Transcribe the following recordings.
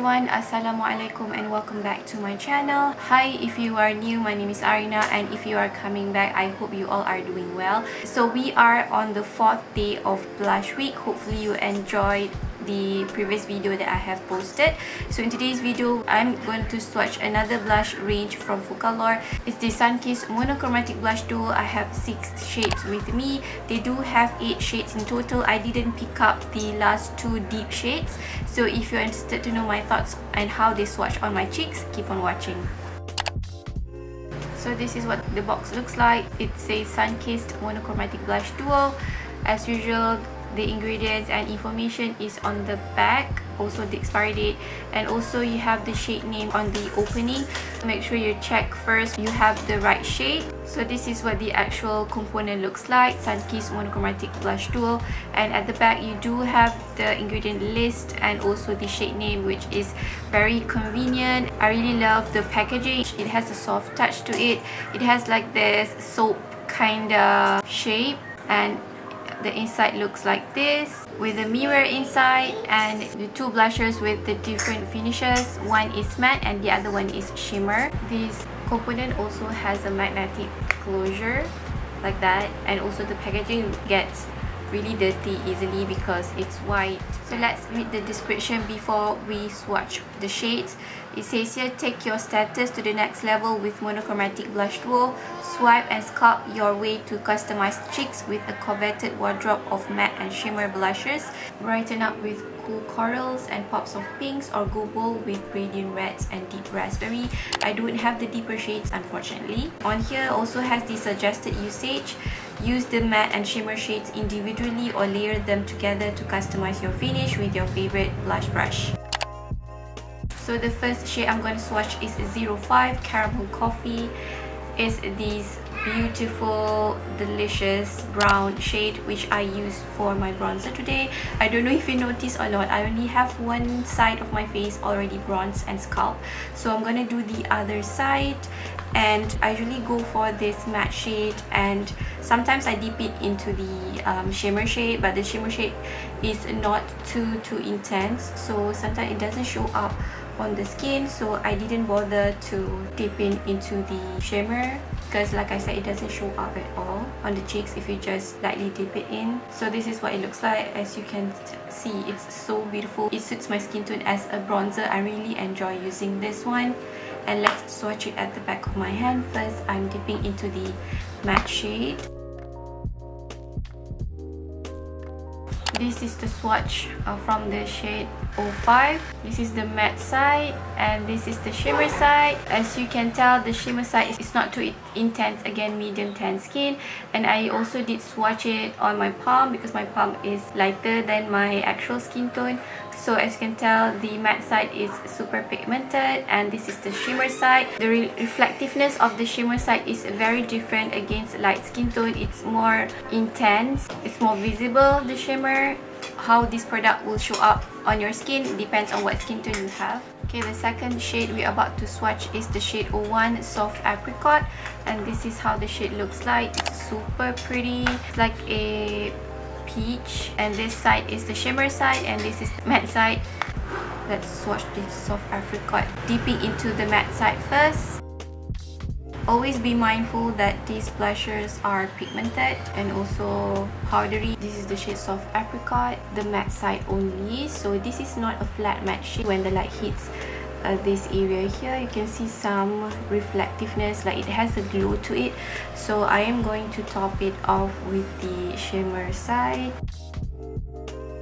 everyone, Assalamualaikum and welcome back to my channel. Hi, if you are new, my name is Arina, and if you are coming back, I hope you all are doing well. So we are on the 4th day of blush week. Hopefully you enjoyed the previous video that I have posted. So in today's video, I'm going to swatch another blush range from Focallure. It's the Sunkissed Monochromatic blush duo. I have 6 shades with me. They do have 8 shades in total. I didn't pick up the last 2 deep shades. So if you're interested to know my thoughts and how they swatch on my cheeks, keep on watching. So this is what the box looks like. It says Sunkissed Monochromatic blush duo. As usual, the ingredients and information is on the back, also the expiry date, and also you have the shade name on the opening. Make sure you check first you have the right shade. So this is what the actual component looks like, Sunkissed Monochromatic blush duo, and at the back you do have the ingredient list and also the shade name, which is very convenient. I really love the packaging. It has a soft touch to it. It has like this soap kind of shape, and the inside looks like this with a mirror inside, and the 2 blushers with the different finishes. One is matte and the other one is shimmer. This component also has a magnetic closure like that, and also the packaging gets really dirty easily because it's white. So let's read the description before we swatch the shades. It says here, take your status to the next level with Monochromatic blush duo. Swipe and sculpt your way to customized cheeks with a coveted wardrobe of matte and shimmer blushes. Brighten up with cool corals and pops of pinks, or go bold with radiant reds and deep raspberry. I don't have the deeper shades, unfortunately. On here also has the suggested usage. Use the matte and shimmer shades individually or layer them together to customize your finish with your favorite blush brush. So the first shade I'm going to swatch is 05 Caramel Coffee. It's this beautiful, delicious brown shade which I used for my bronzer today. I don't know if you noticed or not, I only have one side of my face already bronzed and scalp. So I'm gonna do the other side, and I usually go for this matte shade, and sometimes I dip it into the shimmer shade, but the shimmer shade is not too intense, so sometimes it doesn't show up on the skin, so I didn't bother to dip in into the shimmer because, like I said, it doesn't show up at all on the cheeks if you just lightly dip it in. So this is what it looks like. As you can see, it's so beautiful. It suits my skin tone as a bronzer. I really enjoy using this one. And let's swatch it at the back of my hand. First, I'm dipping into the matte shade. This is the swatch from the shade 05. This is the matte side and this is the shimmer side. As you can tell, the shimmer side is not too intense, again medium tan skin, and I also did swatch it on my palm because my palm is lighter than my actual skin tone. So as you can tell, the matte side is super pigmented, and this is the shimmer side. The reflectiveness of the shimmer side is very different against light skin tone. It's more intense, it's more visible, the shimmer. How this product will show up on your skin depends on what skin tone you have. Okay, the second shade we're about to swatch is the shade 01 Soft Apricot, and this is how the shade looks like. It's super pretty. It's like a peach, and this side is the shimmer side and this is the matte side. Let's swatch this Soft Apricot, dipping into the matte side first. Always be mindful that these blushers are pigmented and also powdery. This is the shade Soft Apricot, the matte side only, so this is not a flat matte shade. When the light hits this area here, you can see some reflectiveness, like it has a glow to it. So I am going to top it off with the shimmer side.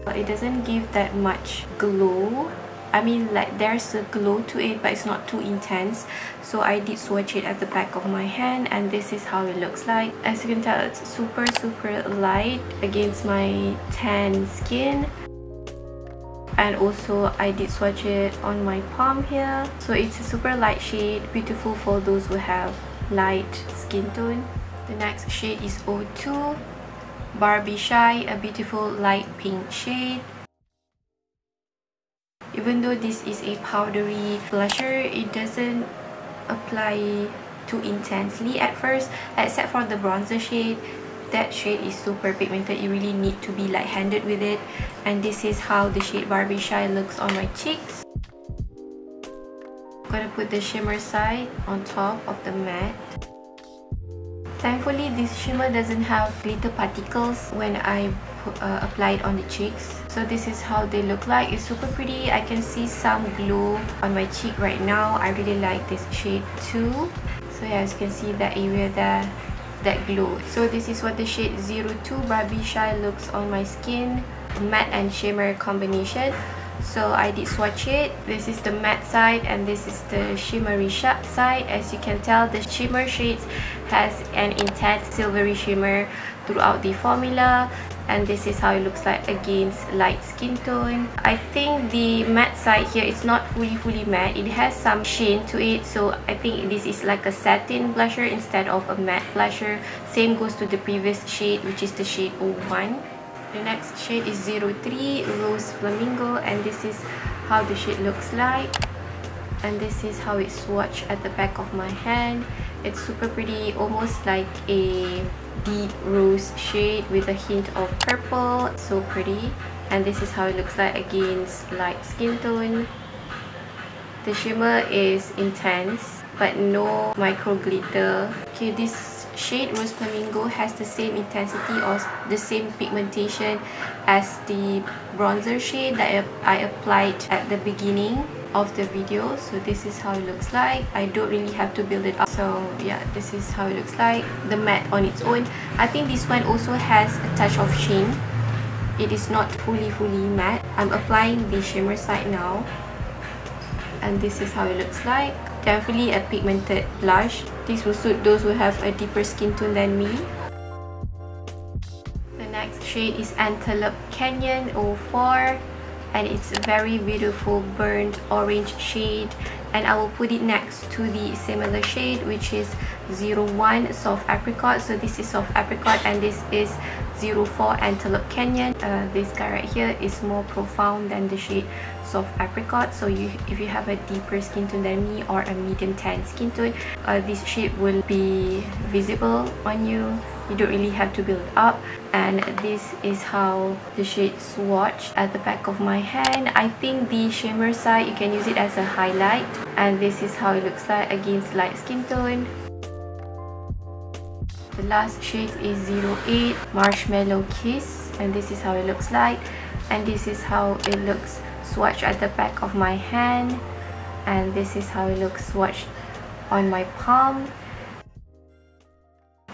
It doesn't give that much glow. I mean, like there's a glow to it, but it's not too intense. So I did swatch it at the back of my hand, and this is how it looks like. As you can tell, it's super light against my tan skin. And also I did swatch it on my palm here. So it's a super light shade, beautiful for those who have light skin tone. The next shade is 02 Barbie Shy, a beautiful light pink shade. Even though this is a powdery blusher, it doesn't apply too intensely at first, except for the bronzer shade. That shade is super pigmented. You really need to be light-handed with it. And this is how the shade Barbie Shy looks on my cheeks. I'm gonna put the shimmer side on top of the matte. Thankfully, this shimmer doesn't have glitter particles when I apply it on the cheeks. So this is how they look like. It's super pretty. I can see some glow on my cheek right now. I really like this shade too. So yeah, as you can see that area there, that glow. So this is what the shade 02 Barbie Shy looks on my skin. Matte and shimmer combination. So I did swatch it. This is the matte side and this is the shimmery side. As you can tell, the shimmer shades has an intense silvery shimmer throughout the formula, and this is how it looks like against light skin tone. I think the matte side here is not fully matte. It has some sheen to it, so I think this is like a satin blusher instead of a matte blusher. Same goes to the previous shade, which is the shade 01. The next shade is 03 Rose Flamingo, and this is how the shade looks like. And this is how it's swatched at the back of my hand. It's super pretty, almost like a deep rose shade with a hint of purple. So pretty. And this is how it looks like against light skin tone. The shimmer is intense, but no micro glitter. Okay, this shade Rose Flamingo has the same intensity or the same pigmentation as the bronzer shade that I applied at the beginning of the video. So this is how it looks like. I don't really have to build it up. So yeah, this is how it looks like. The matte on its own. I think this one also has a touch of sheen. It is not fully matte. I'm applying the shimmer side now. And this is how it looks like. Definitely a pigmented blush. This will suit those who have a deeper skin tone than me. The next shade is Antelope Canyon 04, and it's a very beautiful burnt orange shade, and I will put it next to the similar shade, which is 01 Soft Apricot. So this is Soft Apricot and this is 04 Antelope Canyon. This guy right here is more profound than the shade Soft Apricot. So if you have a deeper skin tone than me or a medium tan skin tone, this shade will be visible on you. You don't really have to build up. And this is how the shade swatched at the back of my hand. I think the shimmer side, you can use it as a highlight, and this is how it looks like against light skin tone. The last shade is 08 Marshmallow Kiss, and this is how it looks like, and this is how it looks swatched at the back of my hand, and this is how it looks swatched on my palm.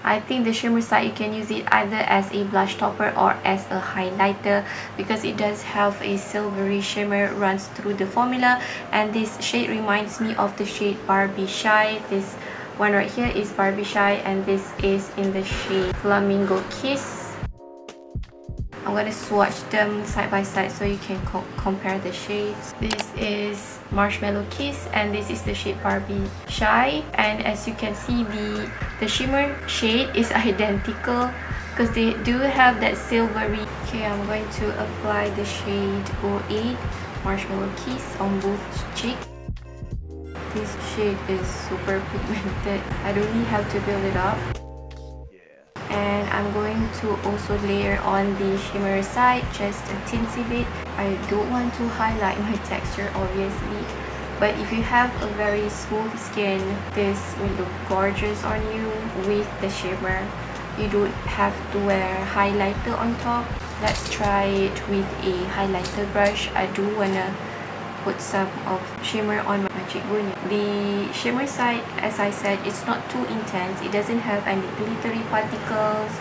I think the shimmer side, you can use it either as a blush topper or as a highlighter, because it does have a silvery shimmer runs through the formula. And this shade reminds me of the shade Barbie Shy. This one right here is Barbie Shy, and this is in the shade Flamingo Kiss. I'm going to swatch them side by side so you can compare the shades. This is Marshmallow Kiss and this is the shade Barbie Shy, and as you can see, the shimmer shade is identical because they do have that silvery. Okay, I'm going to apply the shade 08 Marshmallow Kiss on both cheeks. This shade is super pigmented. I don't really have to build it up. And I'm going to also layer on the shimmer side just a teensy bit. I don't want to highlight my texture obviously, but if you have a very smooth skin, this will look gorgeous on you with the shimmer. You don't have to wear highlighter on top. Let's try it with a highlighter brush. I do wanna put some of shimmer on my cheekbone. The shimmer side, as I said, it's not too intense. It doesn't have any glittery particles.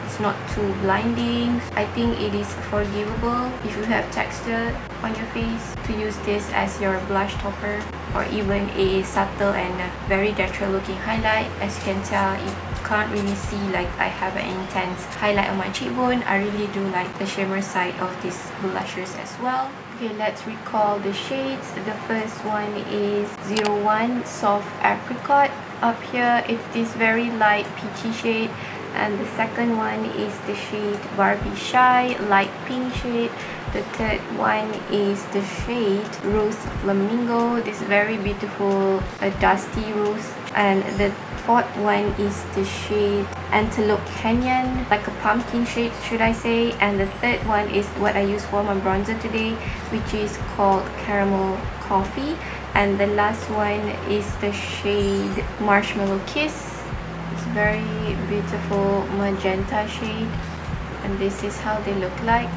It's not too blinding. I think it is forgivable if you have texture on your face to use this as your blush topper or even a subtle and very natural looking highlight. As you can tell, you can't really see like I have an intense highlight on my cheekbone. I really do like the shimmer side of these blushers as well. Okay, let's recall the shades. The first one is 01 Soft Apricot. Up here, it's this very light peachy shade. And the second one is the shade Barbie Shy, light pink shade. The third one is the shade Rose Flamingo, this very beautiful dusty rose And the fourth one is the shade Antelope Canyon, like a pumpkin shade should I say. And the third one is what I use for my bronzer today, which is called Caramel Coffee. And the last one is the shade Marshmallow Kiss. It's very beautiful magenta shade, and this is how they look like.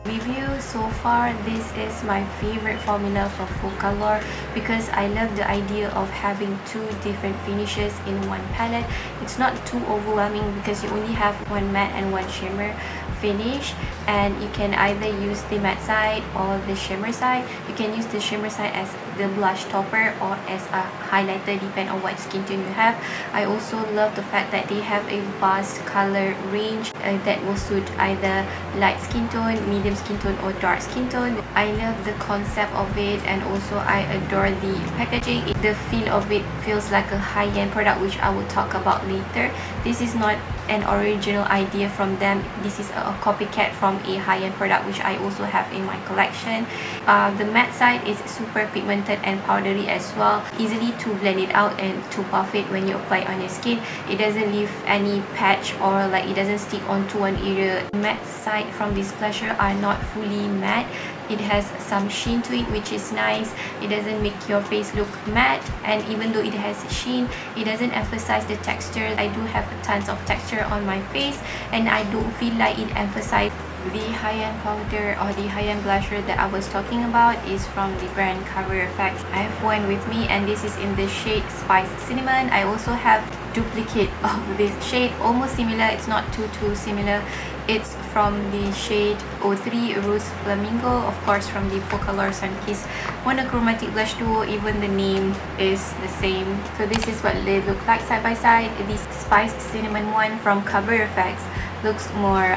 Review so far, this is my favorite formula from Focallure because I love the idea of having two different finishes in one palette. It's not too overwhelming because you only have one matte and one shimmer finish, and you can either use the matte side or the shimmer side. You can use the shimmer side as the blush topper or as a highlighter, depending on what skin tone you have. I also love the fact that they have a vast color range that will suit either light skin tone, medium skin tone or dark skin tone. I love the concept of it, and also I adore the packaging. The feel of it feels like a high-end product, which I will talk about later. This is not an original idea from them. This is a copycat from a high-end product which I also have in my collection. The matte side is super pigmented and powdery as well, easily to blend it out and to buff it when you apply it on your skin. It doesn't leave any patch or like it doesn't stick onto one area. Matte side from this blusher are not fully matte. It has some sheen to it, which is nice. It doesn't make your face look matte, and even though it has sheen, it doesn't emphasize the texture. I do have tons of texture on my face, and I don't feel like it emphasizes. The high-end powder or the high-end blusher that I was talking about is from the brand Cover FX. I have one with me, and this is in the shade Spiced Cinnamon. I also have duplicate of this shade, almost similar. It's not too similar. It's from the shade 03 Rose Flamingo, of course from the Focallure Sunkissed Monochromatic Blush Duo. Even the name is the same. So this is what they look like side by side. This Spiced Cinnamon one from Cover FX looks more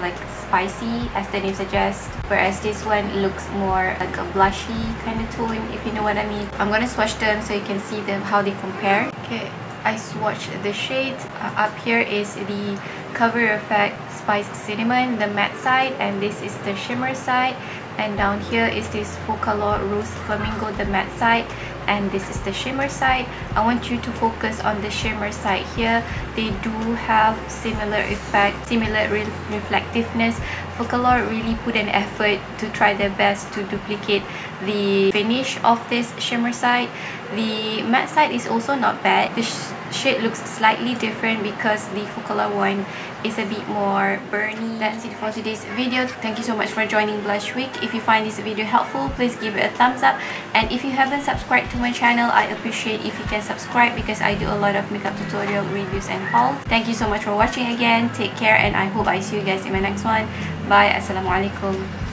like spicy, as the name suggests, whereas this one looks more like a blushy kind of tone, if you know what I mean. I'm gonna swatch them so you can see them how they compare. Okay, I swatched the shades. Up here is the Cover FX Spiced Cinnamon, the matte side, and this is the shimmer side. And down here is this Focallure Rose Flamingo, the matte side, and this is the shimmer side. I want you to focus on the shimmer side here. They do have similar effect, similar reflectiveness. Focallure really put an effort to try their best to duplicate the finish of this shimmer side. The matte side is also not bad. The shade looks slightly different because the Focallure one is a bit more burny. That's it for today's video. Thank you so much for joining Blush Week. If you find this video helpful, please give it a thumbs up, and if you haven't subscribed to my channel, I appreciate if you can subscribe because I do a lot of makeup tutorial reviews and hauls. Thank you so much for watching again. Take care, and I hope I see you guys in my next one. Bye. Assalamualaikum.